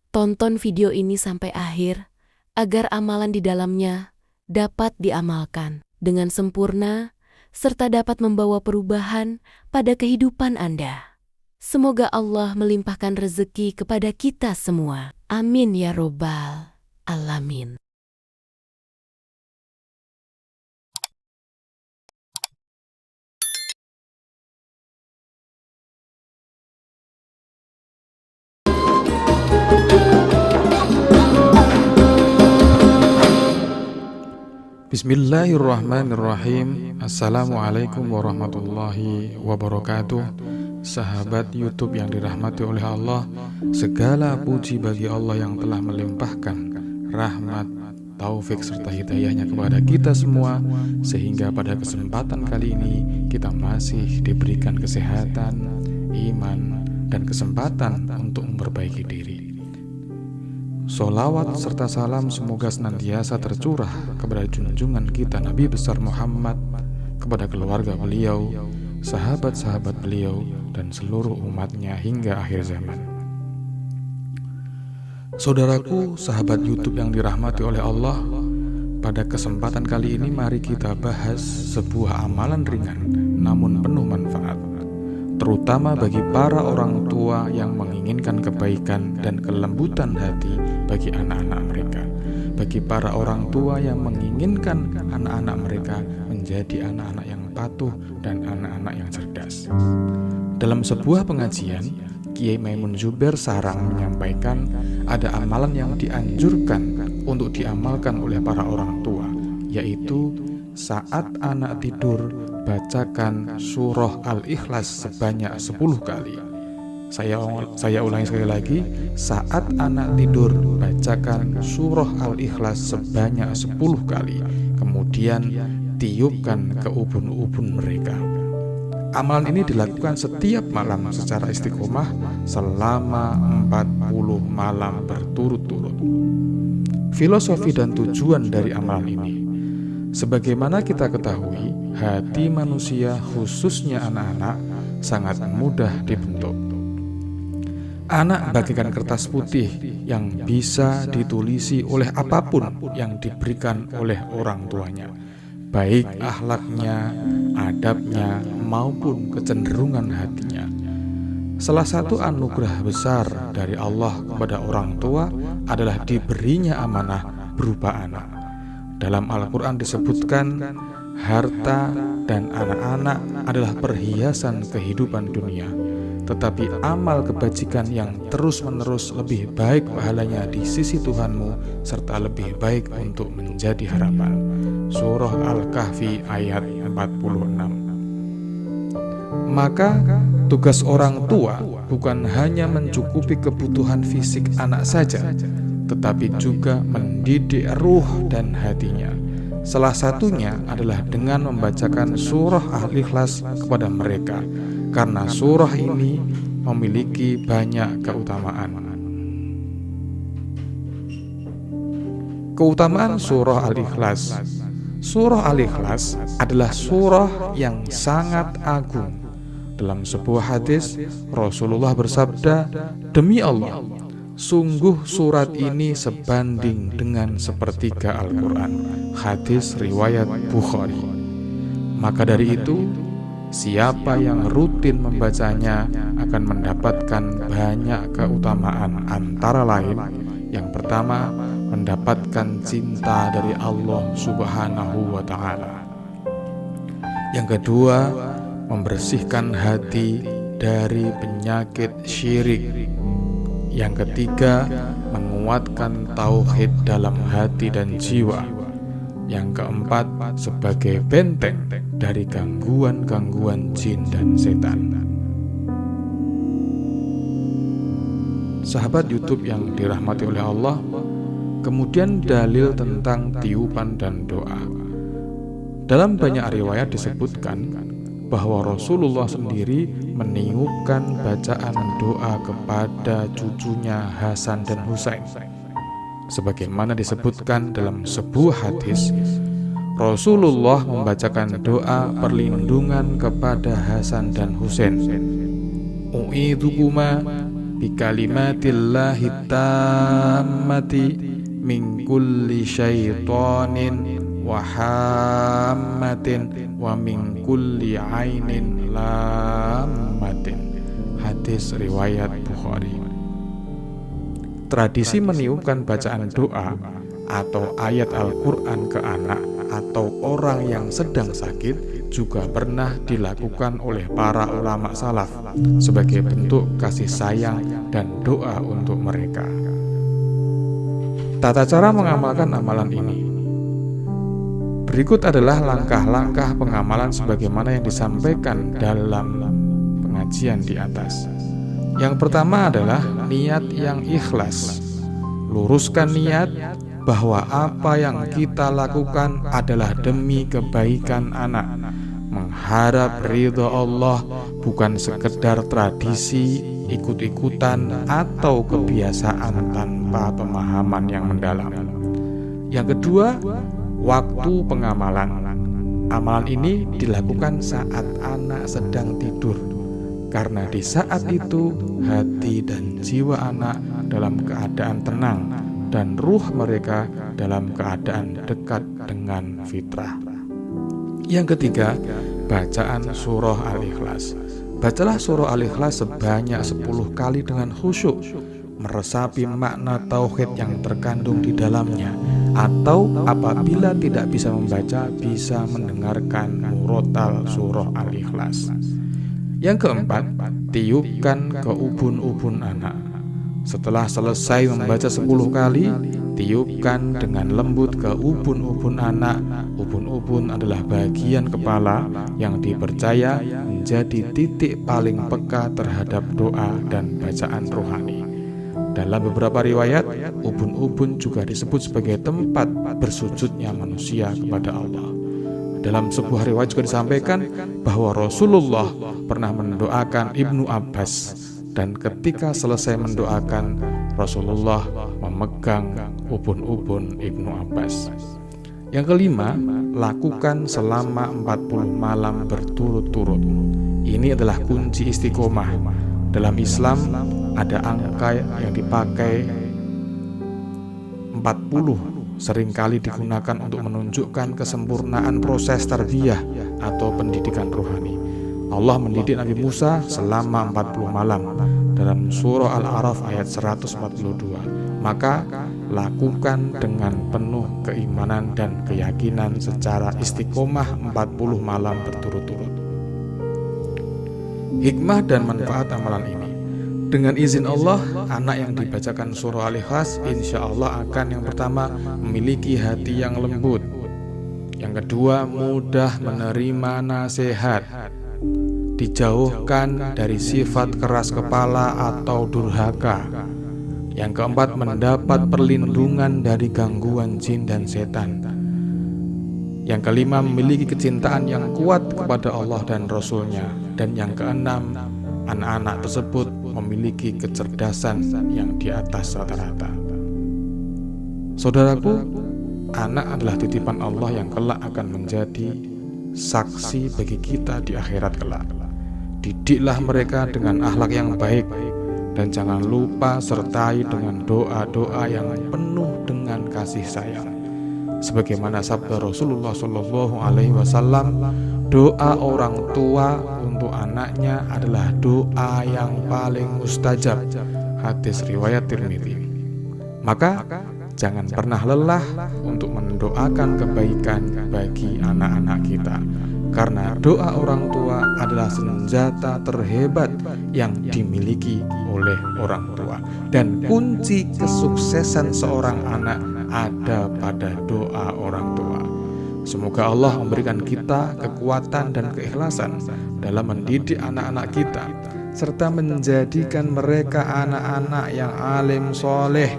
Tonton video ini sampai akhir agar amalan di dalamnya dapat diamalkan dengan sempurna serta dapat membawa perubahan pada kehidupan Anda. Semoga Allah melimpahkan rezeki kepada kita semua. Amin ya robbal alamin. Bismillahirrahmanirrahim. Assalamualaikum warahmatullahi wabarakatuh. Sahabat YouTube yang dirahmati oleh Allah, segala puji bagi Allah yang telah melimpahkan rahmat, taufik serta hidayahnya kepada kita semua, sehingga pada kesempatan kali ini kita masih diberikan kesehatan, iman, dan kesempatan untuk memperbaiki diri. Sholawat serta salam semoga senantiasa tercurah kepada junjungan kita Nabi besar Muhammad, kepada keluarga beliau, sahabat-sahabat beliau, dan seluruh umatnya hingga akhir zaman. Saudaraku, sahabat YouTube yang dirahmati oleh Allah, pada kesempatan kali ini mari kita bahas sebuah amalan ringan namun penuh manfaat, terutama bagi para orang tua yang menginginkan kebaikan dan kelembutan hati bagi anak-anak mereka, bagi para orang tua yang menginginkan anak-anak mereka menjadi anak-anak yang patuh dan anak-anak yang cerdas. Dalam sebuah pengajian, Kiai Maimun Zubair Sarang menyampaikan ada amalan yang dianjurkan untuk diamalkan oleh para orang tua, yaitu saat anak tidur bacakan surah Al-Ikhlas sebanyak 10 kali. Saya ulangi sekali lagi, saat anak tidur bacakan surah Al-Ikhlas sebanyak 10 kali, kemudian tiupkan ke ubun-ubun mereka. Amalan ini dilakukan setiap malam secara istiqomah selama 40 malam berturut-turut. Filosofi dan tujuan dari amalan ini, sebagaimana kita ketahui, hati manusia khususnya anak-anak sangat mudah dibentuk. Anak bagaikan kertas putih yang bisa ditulisi oleh apapun yang diberikan oleh orang tuanya, baik akhlaknya, adabnya, maupun kecenderungan hatinya. Salah satu anugerah besar dari Allah kepada orang tua adalah diberinya amanah berupa anak. Dalam Al-Quran disebutkan, harta dan anak-anak adalah perhiasan kehidupan dunia, tetapi amal kebajikan yang terus-menerus lebih baik pahalanya di sisi Tuhanmu, serta lebih baik untuk menjadi harapan. Surah Al-Kahfi ayat 46. Maka tugas orang tua bukan hanya mencukupi kebutuhan fisik anak saja, tetapi juga mendidik ruh dan hatinya. Salah satunya adalah dengan membacakan surah Al-Ikhlas kepada mereka, karena surah ini memiliki banyak keutamaan. Keutamaan surah Al-Ikhlas. Surah Al-Ikhlas adalah surah yang sangat agung. Dalam sebuah hadis, Rasulullah bersabda, "Demi Allah, sungguh surat ini sebanding dengan sepertiga Al-Quran." Hadis riwayat Bukhari. Maka dari itu, siapa yang rutin membacanya akan mendapatkan banyak keutamaan, antara lain, yang pertama, mendapatkan cinta dari Allah Subhanahu wa Ta'ala. Yang kedua, membersihkan hati dari penyakit syirik. Yang ketiga, menguatkan tauhid dalam hati dan jiwa. Yang keempat, sebagai benteng dari gangguan-gangguan jin dan setan. Sahabat YouTube yang dirahmati oleh Allah, kemudian dalil tentang tiupan dan doa. Dalam banyak riwayat disebutkan bahwa Rasulullah sendiri meniupkan bacaan doa kepada cucunya Hasan dan Husain. Sebagaimana disebutkan dalam sebuah hadis, Rasulullah membacakan doa perlindungan kepada Hasan dan Husain. U'idhukuma bikalimatillahi tammati min kulli syaitanin wa hammatin wa min kulli ainin lammatin. Hadis riwayat Bukhari. Tradisi meniupkan bacaan doa atau ayat Al-Quran ke anak atau orang yang sedang sakit juga pernah dilakukan oleh para ulama salaf sebagai bentuk kasih sayang dan doa untuk mereka. Tata cara mengamalkan amalan ini. Berikut adalah langkah-langkah pengamalan sebagaimana yang disampaikan dalam pengajian di atas. Yang pertama adalah niat yang ikhlas. Luruskan niat bahwa apa yang kita lakukan adalah demi kebaikan anak, mengharap ridha Allah, bukan sekedar tradisi, ikut-ikutan, atau kebiasaan tanpa pemahaman yang mendalam. Yang kedua, waktu pengamalan. Amalan ini dilakukan saat anak sedang tidur, karena di saat itu hati dan jiwa anak dalam keadaan tenang dan ruh mereka dalam keadaan dekat dengan fitrah. Yang ketiga, bacaan surah Al-Ikhlas. Bacalah surah Al-Ikhlas sebanyak 10 kali dengan khusyuk, meresapi makna tauhid yang terkandung di dalamnya, atau apabila tidak bisa membaca, bisa mendengarkan murotal surah Al-Ikhlas. Yang keempat, tiupkan ke ubun-ubun anak. Setelah selesai membaca 10 kali, tiupkan dengan lembut ke ubun-ubun anak. Ubun-ubun adalah bagian kepala yang dipercaya menjadi titik paling peka terhadap doa dan bacaan rohani. Dalam beberapa riwayat, ubun-ubun juga disebut sebagai tempat bersujudnya manusia kepada Allah. Dalam sebuah riwayat juga disampaikan bahwa Rasulullah pernah mendoakan Ibnu Abbas, dan ketika selesai mendoakan, Rasulullah memegang ubun-ubun Ibnu Abbas. Yang kelima, lakukan selama 40 malam berturut-turut. Ini adalah kunci istiqomah. Dalam Islam ada angka yang dipakai 40, seringkali digunakan untuk menunjukkan kesempurnaan proses tarbiyah atau pendidikan rohani. Allah mendidik Nabi Musa selama 40 malam dalam surah Al-A'raf ayat 142. Maka lakukan dengan penuh keimanan dan keyakinan secara istiqomah 40 malam berturut-turut. Hikmah dan manfaat amalan ini. Dengan izin Allah, anak yang dibacakan surah Al-Ikhlas insya Allah akan yang pertama memiliki hati yang lembut. Yang kedua, mudah menerima nasihat, dijauhkan dari sifat keras kepala atau durhaka. Yang keempat, mendapat perlindungan dari gangguan jin dan setan. Yang kelima, memiliki kecintaan yang kuat kepada Allah dan Rasul-Nya. Dan yang keenam, anak-anak tersebut memiliki kecerdasan yang di atas rata-rata. Saudaraku, anak adalah titipan Allah yang kelak akan menjadi saksi bagi kita di akhirat kelak. Didiklah mereka dengan akhlak yang baik, dan jangan lupa sertai dengan doa-doa yang penuh dengan kasih sayang. Sebagaimana sabda Rasulullah SAW, doa orang tua untuk anaknya adalah doa yang paling mustajab. Hadis riwayat Tirmidzi. Maka jangan pernah lelah untuk mendoakan kebaikan bagi anak-anak kita, karena doa orang tua adalah senjata terhebat yang dimiliki oleh orang tua, dan kunci kesuksesan seorang anak ada pada doa orang tua. Semoga Allah memberikan kita kekuatan dan keikhlasan dalam mendidik anak-anak kita, serta menjadikan mereka anak-anak yang alim soleh,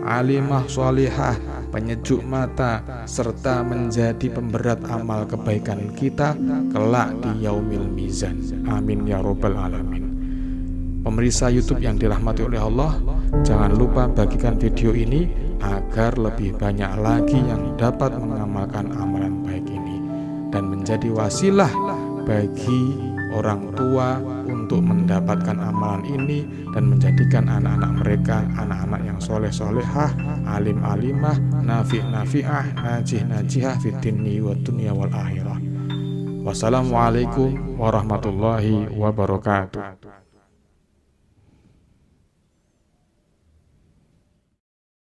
alimah solihah, penyejuk mata, serta menjadi pemberat amal kebaikan kita kelak di yaumil mizan. Amin ya robbal alamin. Pemirsa YouTube yang dirahmati oleh Allah, jangan lupa bagikan video ini agar lebih banyak lagi yang dapat mengamalkan amalan baik ini dan menjadi wasilah bagi orang tua untuk mendapatkan mendapatkan amalan ini dan menjadikan anak-anak mereka anak-anak yang soleh-solehah, alim-alimah, nafi'-nafi'ah, najih-najihah fid dinni wa dunya wal akhirah. Wassalamualaikum warahmatullahi wabarakatuh.